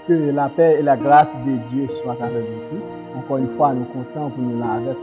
Que la paix et la grâce de Dieu soient avec nous tous. Encore une fois, nous comptons pour nous là avec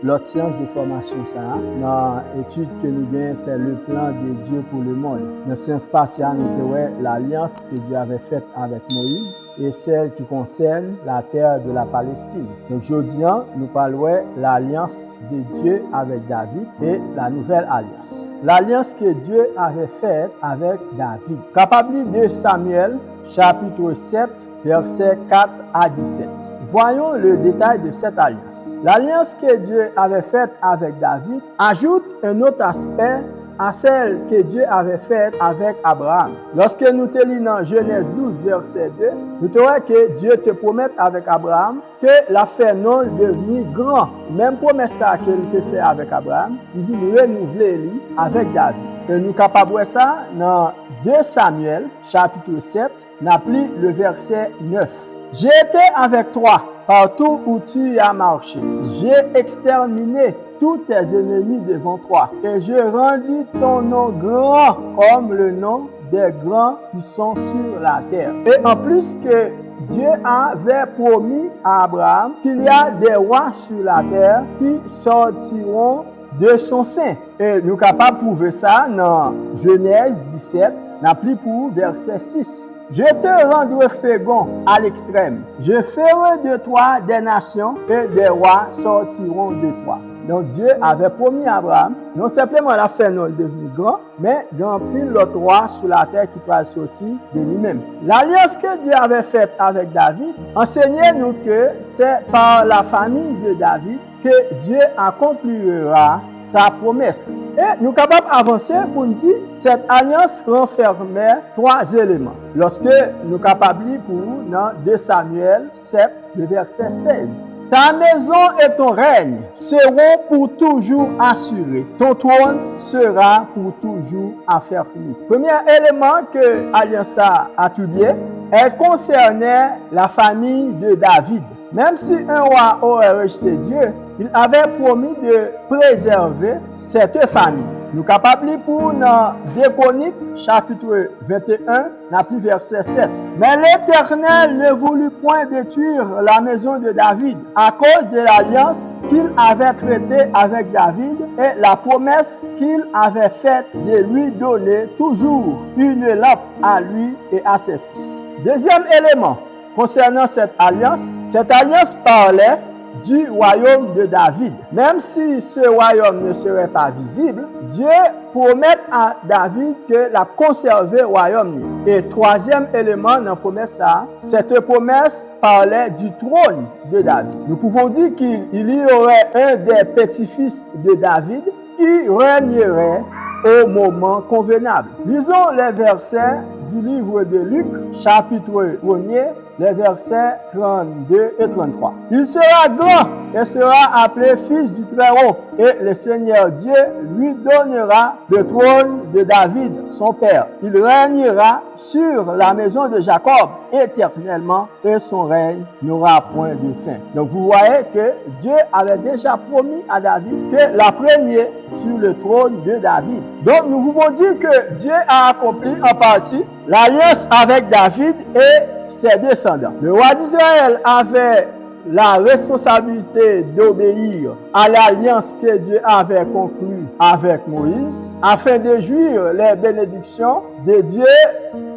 l'autre séance de formation ça. Dans l'étude que nous gagnons, c'est le plan de Dieu pour le monde. Dans la séance spatiale, nous avons l'alliance que Dieu avait faite avec Moïse et celle qui concerne la terre de la Palestine. Donc aujourd'hui, nous parlons de l'alliance de Dieu avec David et la nouvelle alliance. L'alliance que Dieu avait faite avec David. Capable de Samuel, chapitre 7, versets 4 à 17. Voyons le détail de cette alliance. L'alliance que Dieu avait faite avec David ajoute un autre aspect à celle que Dieu avait faite avec Abraham. Lorsque nous te lisons dans Genèse 12, verset 2, nous trouvons que Dieu te promet avec Abraham que la fait non devenir grand. Même promesse ça qu'il te fait avec Abraham, il veut renouveler avec David. Et nous sommes capables de ça dans 2 Samuel, chapitre 7, n'appli le verset 9. J'ai été avec toi partout où tu as marché. J'ai exterminé tous tes ennemis devant toi. Et j'ai rendu ton nom grand comme le nom des grands qui sont sur la terre. Et en plus que Dieu avait promis à Abraham qu'il y a des rois sur la terre qui sortiront de son sein. Et nous sommes capables de prouver ça dans Genèse 17, n'appli pour verset 6. Je te rendrai fécond à l'extrême. Je ferai de toi des nations et des rois sortiront de toi. Donc Dieu avait promis à Abraham, non simplement la fait non devenir grand, mais grand pile l'autre roi sur la terre qui pourra sortir de lui-même. L'alliance que Dieu avait faite avec David enseignait nous que c'est par la famille de David que Dieu accomplira sa promesse. Et nous sommes capables d'avancer pour nous dire cette alliance renfermait 3 éléments. Lorsque nous sommes capables de pour dans 2 Samuel 7, le verset 16. Ta maison et ton règne seront pour toujours assurés. Ton trône sera pour toujours affermi. Premier élément que l'alliance a attribué, elle concernait la famille de David. Même si un roi aurait rejeté Dieu, il avait promis de préserver cette famille. Nous sommes capables pour dans 2 Chroniques, chapitre 21, n'appli verset 7. Mais l'Éternel ne voulut point détruire la maison de David à cause de l'alliance qu'il avait traitée avec David et la promesse qu'il avait faite de lui donner toujours une lampe à lui et à ses fils. Deuxième élément concernant cette alliance parlait du royaume de David. Même si ce royaume ne serait pas visible, Dieu promet à David que la conserver le royaume. Et troisième élément dans la promesse, cette promesse parlait du trône de David. Nous pouvons dire qu'il y aurait un des petits-fils de David qui régnerait au moment convenable. Lisons les versets du livre de Luc, chapitre 1er, les versets 32 et 33. Il sera grand et sera appelé fils du Très-Haut, et le Seigneur Dieu lui donnera le trône de David, son père. Il régnera sur la maison de Jacob éternellement, et son règne n'aura point de fin. Donc vous voyez que Dieu avait déjà promis à David que la première sur le trône de David. Donc nous pouvons dire que Dieu a accompli en partie l'alliance avec David et ses descendants. Le roi d'Israël avait la responsabilité d'obéir à l'alliance que Dieu avait conclue avec Moïse afin de jouir les bénédictions de Dieu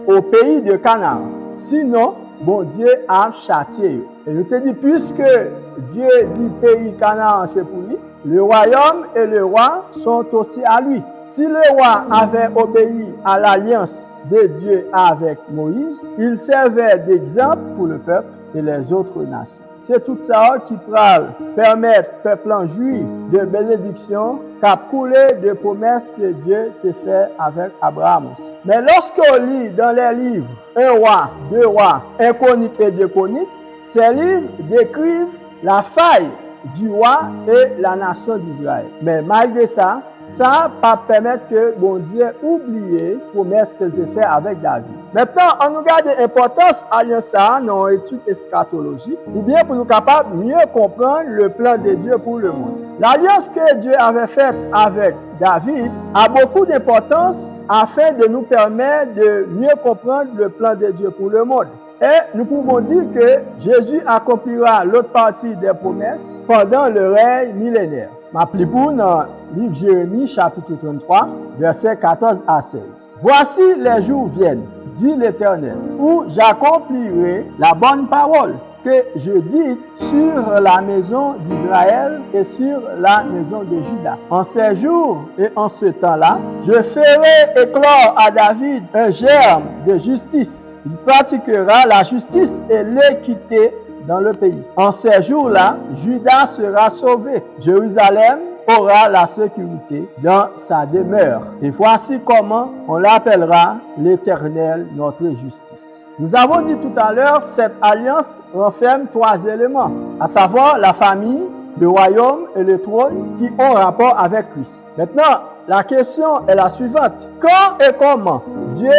au pays de Canaan. Sinon, bon Dieu a châtié. Et je te dis, puisque Dieu dit pays Canaan, c'est pour lui, le royaume et le roi sont aussi à lui. Si le roi avait obéi à l'alliance de Dieu avec Moïse, il servait d'exemple pour le peuple et les autres nations. C'est tout ça qui permettre au peuple en jouir de bénédictions qu'a coulé de promesses que Dieu te fait avec Abraham aussi. Mais lorsqu'on lit dans les livres 1 roi, 2 rois, 1 chronique et 2 chroniques, ces livres décrivent la faille du roi et la nation d'Israël. Mais malgré ça, ça ne pas permettre que bon Dieu oublie la promesse qu'il te fait avec David. Maintenant, on nous regarde l'importance de ça dans l'étude eschatologique, ou bien pour nous capables de mieux comprendre le plan de Dieu pour le monde. L'alliance que Dieu avait faite avec David a beaucoup d'importance afin de nous permettre de mieux comprendre le plan de Dieu pour le monde. Et nous pouvons dire que Jésus accomplira l'autre partie des promesses pendant le règne millénaire. M'appelez pour dans le livre Jérémie, chapitre 33, versets 14 à 16. Voici les jours viennent, dit l'Éternel, où j'accomplirai la bonne parole que je dis sur la maison d'Israël et sur la maison de Juda. En ces jours et en ce temps-là, je ferai éclore à David un germe de justice. Il pratiquera la justice et l'équité dans le pays. En ces jours-là, Juda sera sauvé. Jérusalem aura la sécurité dans sa demeure. Et voici comment on l'appellera l'Éternel, notre justice. Nous avons dit tout à l'heure, cette alliance renferme 3 éléments, à savoir la famille, le royaume et le trône qui ont rapport avec Christ. Maintenant, la question est la suivante. Quand et comment Dieu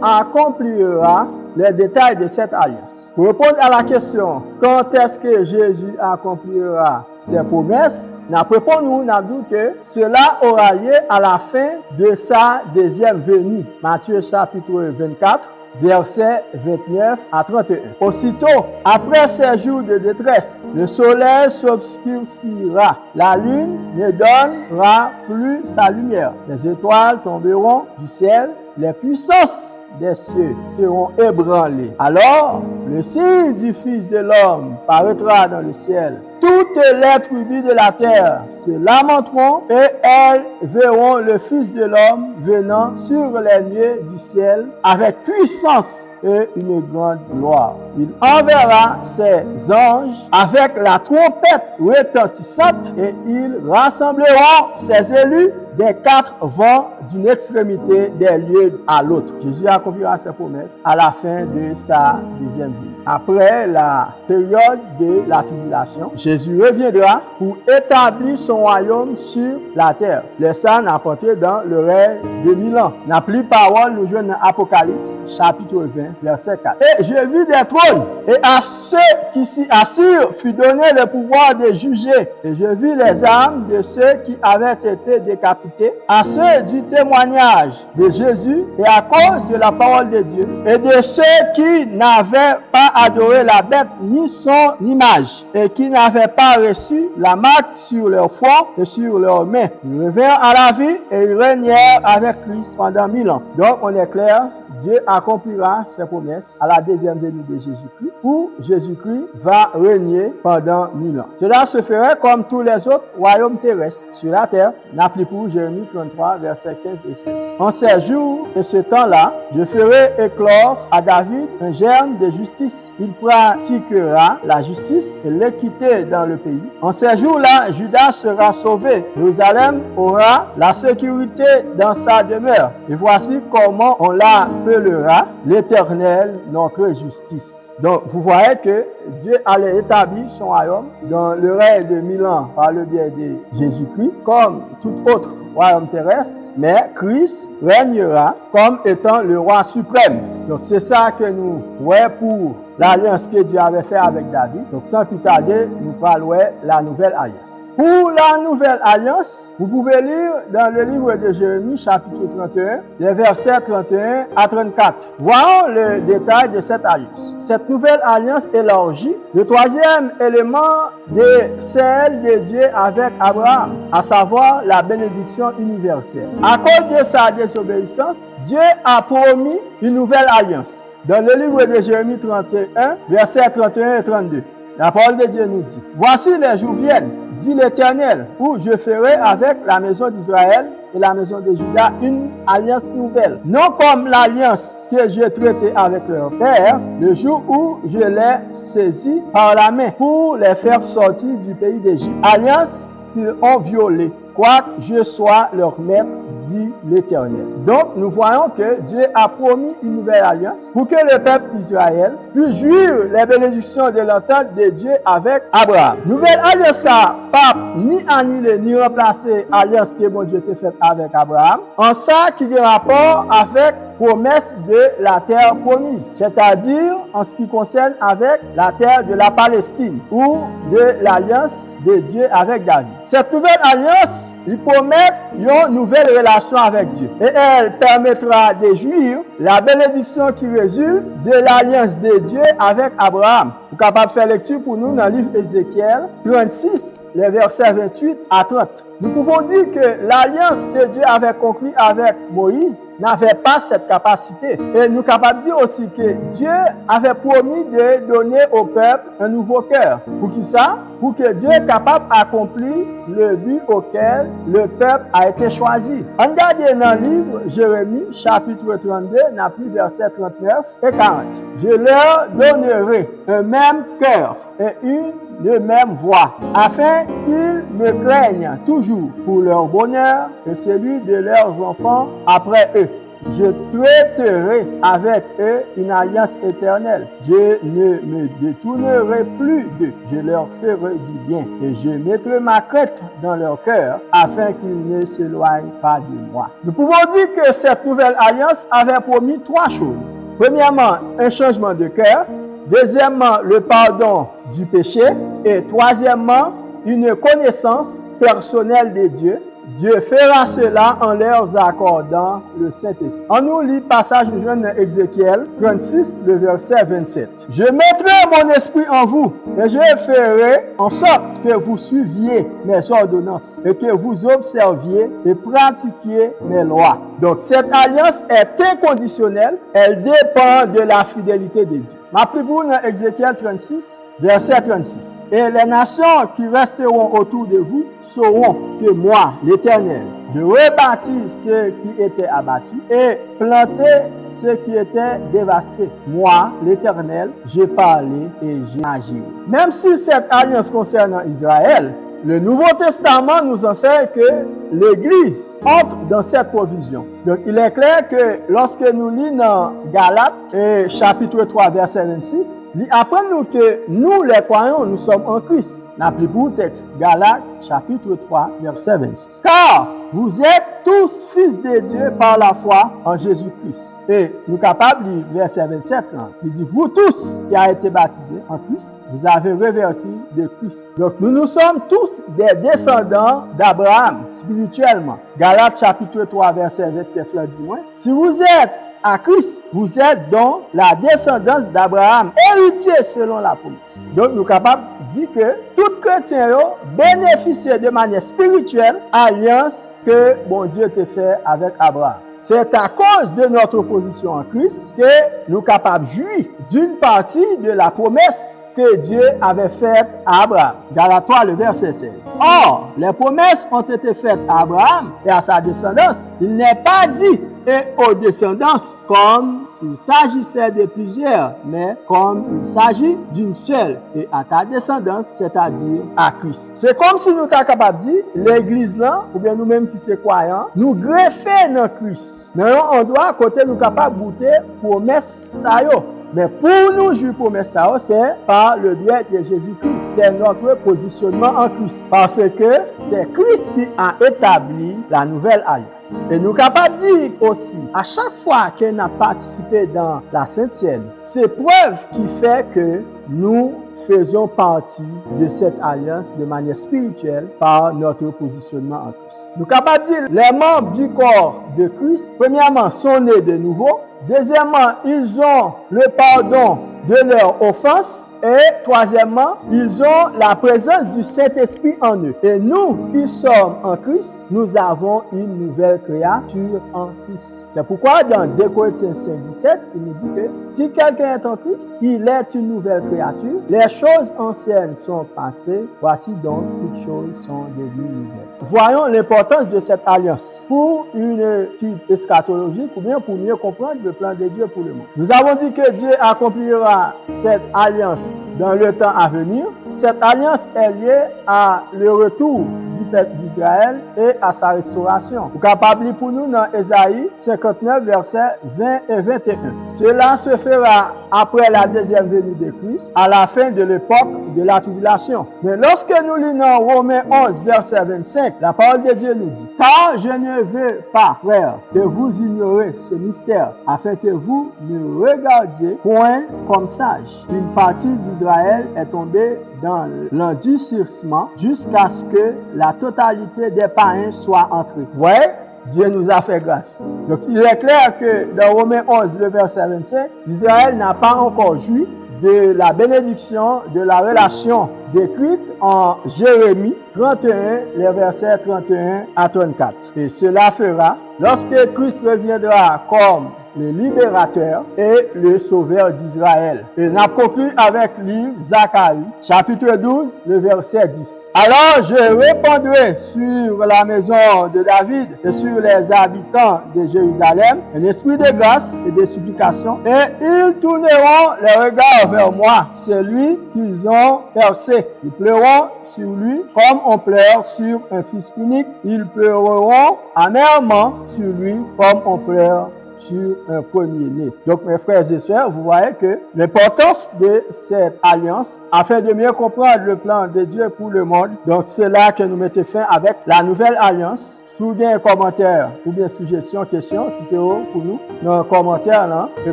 accomplira les détails de cette alliance? Pour répondre à la question, quand est-ce que Jésus accomplira ses promesses, nous répondons que cela aura lieu à la fin de sa deuxième venue. Matthieu chapitre 24, versets 29 à 31. Aussitôt, après ces jours de détresse, le soleil s'obscurcira, la lune ne donnera plus sa lumière, les étoiles tomberont du ciel, les puissances des cieux seront ébranlées. Alors, le signe du Fils de l'homme paraîtra dans le ciel. Toutes les tribus de la terre se lamenteront et elles verront le Fils de l'homme venant sur les nuées du ciel avec puissance et une grande gloire. Il enverra ses anges avec la trompette retentissante et ils rassembleront ses élus des 4 vents d'une extrémité des lieux à l'autre. Jésus accomplira ses promesses à la fin de sa deuxième vie. Après la période de la tribulation, Jésus reviendra pour établir son royaume sur la terre. Les saints n'apportent dans le règne de 1000 ans. La plus parole nous joignent dans Apocalypse, chapitre 20, verset 4. Et je vis des trônes, et à ceux qui s'y assirent fut donné le pouvoir de juger. Et je vis les âmes de ceux qui avaient été décapités, à ceux du témoignage de Jésus et à cause de la parole de Dieu, et de ceux qui n'avaient pas adoré la bête ni son image, et qui n'avaient pas reçu la marque sur leur front et sur leurs mains. Ils revinrent à la vie et ils régnèrent avec Christ pendant 1000 ans. Donc on est clair, Dieu accomplira ses promesses à la deuxième venue de Jésus-Christ, où Jésus-Christ va régner pendant 1000 ans. Cela se ferait comme tous les autres royaumes terrestres sur la terre. N'applique pour Jérémie 33, versets 15 et 16. En ces jours et ce temps-là, je ferai éclore à David un germe de justice. Il pratiquera la justice et l'équité dans le pays. En ces jours-là, Juda sera sauvé. Jérusalem aura la sécurité dans sa demeure. Et voici comment on l'appellera l'Éternel, notre justice. Donc, vous voyez que Dieu allait établir son royaume dans le règne de 1000 ans par le biais de Jésus-Christ, comme tout autre royaume terrestre, mais Christ régnera comme étant le roi suprême. Donc c'est ça que nous voyons pour l'alliance que Dieu avait fait avec David. Donc sans plus tarder, nous parlons la nouvelle alliance. Pour la nouvelle alliance, vous pouvez lire dans le livre de Jérémie, chapitre 31, les versets 31 à 34. Voyons le détail de cette alliance. Cette nouvelle alliance élargie, le troisième élément de celle de Dieu avec Abraham, à savoir la bénédiction universelle. À cause de sa désobéissance, Dieu a promis une nouvelle alliance. Dans le livre de Jérémie 31, versets 31 et 32, la parole de Dieu nous dit: Voici les jours viennent, dit l'Éternel, où je ferai avec la maison d'Israël et la maison de Juda une alliance nouvelle. Non comme l'alliance que j'ai traitée avec leur père, le jour où je les saisis par la main pour les faire sortir du pays d'Égypte. Alliance qu'ils ont violée, quoique je sois leur maître, dit l'Éternel. Donc, nous voyons que Dieu a promis une nouvelle alliance pour que le peuple d'Israël puisse jouir les bénédictions de l'entente de Dieu avec Abraham. Nouvelle alliance, ça, pas ni annuler ni remplacer l'alliance que bon Dieu a faite avec Abraham, en ça qui a rapport avec promesse de la terre promise, c'est-à-dire en ce qui concerne avec la terre de la Palestine ou de l'alliance de Dieu avec David. Cette nouvelle alliance, il promet une nouvelle relation avec Dieu et elle permettra de jouir la bénédiction qui résulte de l'alliance de Dieu avec Abraham. Vous êtes capable de faire lecture pour nous dans le livre Ézéchiel 36, les versets 28 à 30. Nous pouvons dire que l'alliance que Dieu avait conclue avec Moïse n'avait pas cette capacité. Et nous sommes capables de dire aussi que Dieu avait promis de donner au peuple un nouveau cœur. Pour qui ça? Pour que Dieu est capable d'accomplir le but auquel le peuple a été choisi. Regardez dans le livre Jérémie, chapitre 32, n'a plus versets 39 et 40. Je leur donnerai un même cœur et une même voix, afin qu'ils me craignent toujours pour leur bonheur et celui de leurs enfants après eux. Je traiterai avec eux une alliance éternelle. Je ne me détournerai plus d'eux. Je leur ferai du bien et je mettrai ma crainte dans leur cœur afin qu'ils ne s'éloignent pas de moi. Nous pouvons dire que cette nouvelle alliance avait promis trois choses. Premièrement, un changement de cœur. Deuxièmement, le pardon du péché. Et troisièmement, une connaissance personnelle de Dieu. Dieu fera cela en leur accordant le Saint-Esprit. On nous lit le passage de Jean Ézéchiel 36, le verset 27. Je mettrai mon esprit en vous et je ferai en sorte que vous suiviez mes ordonnances et que vous observiez et pratiquiez mes lois. Donc cette alliance est inconditionnelle, elle dépend de la fidélité de Dieu. Rappelez-vous dans Ézéchiel 36, verset 36. Et les nations qui resteront autour de vous sauront que moi, l'Éternel, je rebâtis ceux qui étaient abattus et planter ceux qui étaient dévastés. Moi, l'Éternel, j'ai parlé et j'ai agi. Même si cette alliance concerne Israël, le Nouveau Testament nous enseigne que l'Église entre dans cette provision. Donc, il est clair que lorsque nous lisons dans Galates, chapitre 3, verset 26, il apprend nous que nous, les croyants, nous sommes en Christ. N'appelez-vous le texte Galates, chapitre 3, verset 26. Car vous êtes tous fils de Dieu par la foi en Jésus-Christ. Et nous sommes capables de lire verset 27. Il dit, vous tous qui avez été baptisés en Christ, vous avez revêtu de Christ. Donc, nous sommes tous des descendants d'Abraham, spirituellement. Galates chapitre 3, verset 29, dit moi. Si vous êtes à Christ, vous êtes dans la descendance d'Abraham, héritier selon la promesse. Donc, nous sommes capables de dire que tout chrétien bénéficie de manière spirituelle alliance que bon Dieu te fait avec Abraham. C'est à cause de notre position en Christ que nous sommes capables de jouir d'une partie de la promesse que Dieu avait faite à Abraham. Galates 3, le verset 16. Or, les promesses ont été faites à Abraham et à sa descendance. Il n'est pas dit et aux descendances comme s'il s'agissait de plusieurs, mais comme il s'agit d'une seule et à ta descendance, c'est-à-dire à Christ. C'est comme si nous étions capables de dire, l'église là, ou bien nous-mêmes qui sommes croyants, nous greffer dans Christ. Dans un endroit, côté nous capables de goûter promesse ça yo. Mais pour nous jouer promesse ça, c'est par le biais de Jésus-Christ. C'est notre positionnement en Christ. Parce que c'est Christ qui a établi la nouvelle alliance. Et nous sommes capables de dire aussi, à chaque fois qu'on a participé dans la Sainte Seine, c'est preuve qui fait que nous faisons partie de cette alliance de manière spirituelle par notre positionnement en Christ. Nous sommes capables de dire, les membres du corps de Christ, premièrement, sont nés de nouveau. Deuxièmement, ils ont le pardon de leurs offenses. Et troisièmement, ils ont la présence du Saint-Esprit en eux. Et nous qui sommes en Christ, nous avons une nouvelle créature en Christ. C'est pourquoi dans 2 Corinthiens 5, 17, il nous dit que si quelqu'un est en Christ, il est une nouvelle créature. Les choses anciennes sont passées. Voici donc toutes choses sont devenues nouvelles. Voyons l'importance de cette alliance pour une étude eschatologique ou bien pour mieux comprendre le plan de Dieu pour le monde. Nous avons dit que Dieu accomplira cette alliance dans le temps à venir. Cette alliance est liée à le retour du peuple d'Israël et à sa restauration. Vous capable lire pour nous dans Ésaïe 59, versets 20 et 21. Cela se fera après la deuxième venue de Christ, à la fin de l'époque de la tribulation. Mais lorsque nous lisons Romains 11, verset 25, la parole de Dieu nous dit, « Car je ne veux pas, frères, que vous ignorez ce mystère, afin que vous ne regardiez point comme sages. Une partie d'Israël est tombée dans l'endurcissement jusqu'à ce que la totalité des païens soit entrée. » Vous voyez? Dieu nous a fait grâce. Donc il est clair que dans Romains 11, le verset 25, Israël n'a pas encore joui de la bénédiction de la relation décrite en Jérémie 31, les versets 31 à 34. Et cela fera lorsque Christ reviendra comme le libérateur et le sauveur d'Israël. Et on a conclu avec le livre Zacharie, chapitre 12, le verset 10. Alors je répandrai sur la maison de David et sur les habitants de Jérusalem un esprit de grâce et de supplication, et ils tourneront les regards vers moi, celui qu'ils ont percé. Ils pleureront sur lui comme on pleure sur un fils unique. Ils pleureront amèrement sur lui comme on pleure sur un premier-né. Donc, mes frères et sœurs, vous voyez que l'importance de cette alliance, afin de mieux comprendre le plan de Dieu pour le monde, donc c'est là que nous mettons fin avec la nouvelle alliance. Si vous avez un commentaire ou bien suggestion, question, quittez-vous pour nous dans les commentaires là, et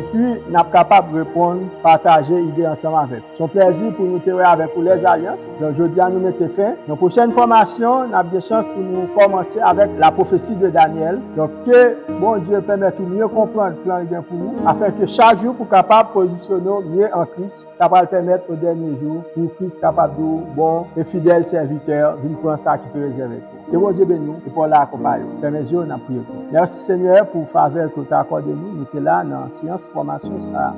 puis nous sommes capables de répondre, partager idées ensemble avec. C'est un plaisir pour nous travailler avec pour les alliances. Donc, je dis à nous mettre fin. Dans la prochaine formation, nous avons des chances pour nous commencer avec la prophétie de Daniel. Donc, que bon Dieu permette de mieux comprendre le plan de Dieu pour nous, afin que chaque jour, pour capable positionner mieux en Christ, ça va le permettre au dernier jour, pour Christ capable de bon et fidèle serviteur, d'une prendre ça qui te réserve. Que bon Dieu bénisse et pour l'accompagner. Fermez les yeux, on a prié. Merci Seigneur pour faveur que tu as accordé nous. Nous sommes là dans la séance de formation.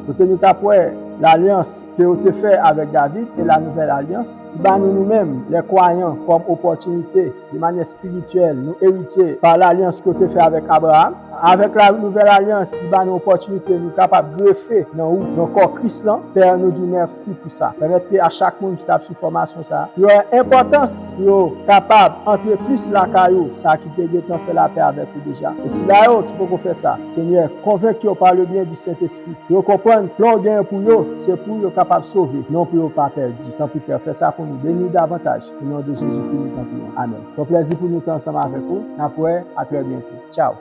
Pour nous t'apprendre l'alliance que tu as fait avec David et la nouvelle alliance. Nous-mêmes, les croyants, comme opportunité, de manière spirituelle, nous hériter par l'alliance que tu as fait avec Abraham. Avec la nouvelle alliance, il y a une opportunité, nous capables de greffer dans le corps Christ. Père, nous disons merci pour ça. Permettez à chaque monde qui tape sur formation ça. Il y a une importance, capable d'entrer plus la caillou, ça qui te dit fait la paix avec vous déjà. Et si là, tu peux faire ça, Seigneur, convaincu par le bien du Saint-Esprit. Vous comprenez, plan gain pour eux, c'est pour eux capable de sauver, non pour eux pas perdre. Tant pis, Père, fais ça pour nous, bénis davantage. Au nom de Jésus-Christ, nous t'en prions. Amen. C'est un plaisir pour nous ensemble avec vous. Après, à très bientôt. Ciao.